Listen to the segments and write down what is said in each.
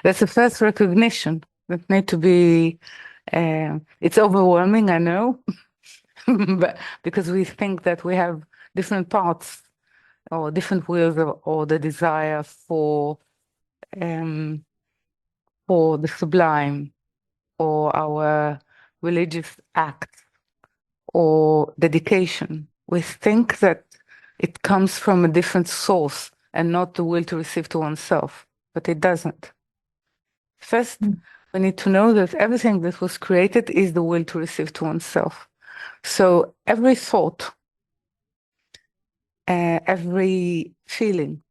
That's the first recognition that need to be, it's overwhelming, I know, but because we think that we have different parts or different wills or the desire um, for the sublime or our religious act or dedication. We think that it comes from a different source and not the will to receive to oneself, but it doesn't. First, we need to know that everything that was created is the will to receive to oneself. So every thought, every feeling,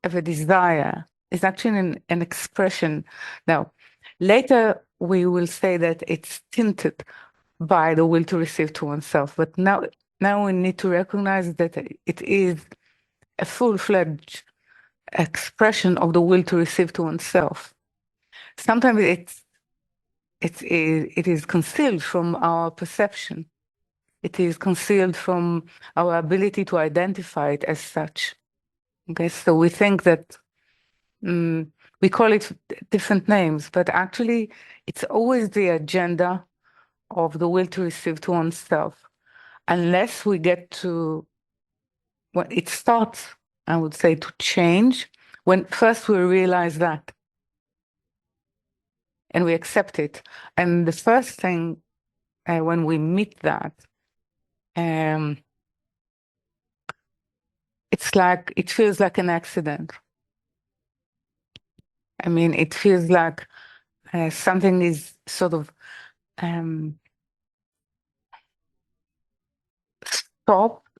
every desire is actually an expression. Now, later we will say that it's tinted by the will to receive to oneself, but now we need to recognize that it is a full-fledged expression of the will to receive to oneself. Sometimes it is concealed from our perception. It is concealed from our ability to identify it as such. Okay, so we think that we call it different names, but actually it's always the agenda of the will to receive to oneself. Unless we get to, when it starts, I would say, to change, when first we realize that and we accept it. And the first thing when we meet that, it feels like an accident. I mean, it feels like something is sort of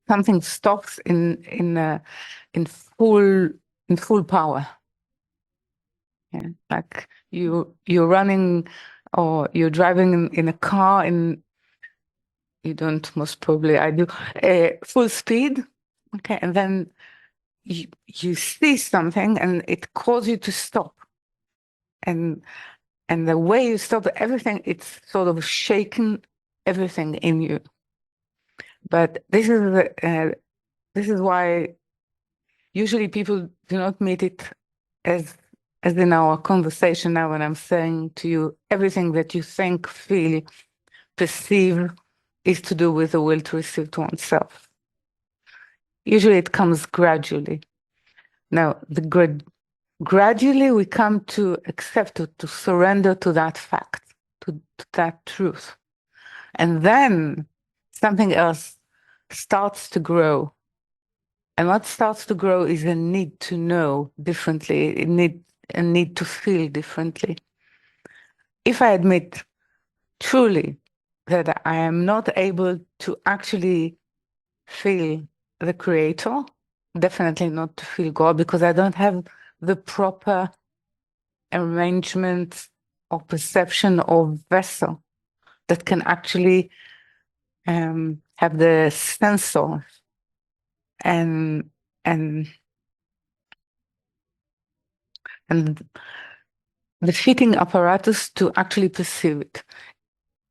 something stops in full power. Yeah, like you're running or you're driving in a car and you don't, most probably I do, full speed. Okay, and then you see something and it calls you to stop. And the way you stop everything, it's sort of shaken everything in you. But this is why usually people do not meet it as in our conversation now when I'm saying to you, everything that you think, feel, perceive is to do with the will to receive to oneself. Usually it comes gradually. Now, gradually we come to accept, to surrender to that fact, to that truth. And then something else starts to grow. And what starts to grow is a need to know differently, a need to feel differently. If I admit truly that I am not able to actually feel the Creator, definitely not to feel God, because I don't have the proper arrangement or perception or vessel that can actually have the sensor and and and the fitting apparatus to actually perceive it.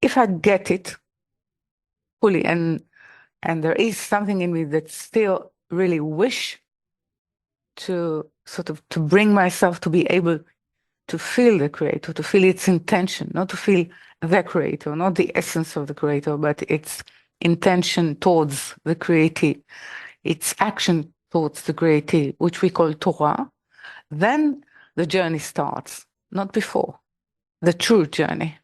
If I get it fully and there is something in me that still really wish to sort of to bring myself to be able to feel the Creator, to feel its intention, not to feel the Creator, not the essence of the Creator, but its intention towards the Creator, its action towards the Creator, which we call Torah, then the journey starts, not before, the true journey.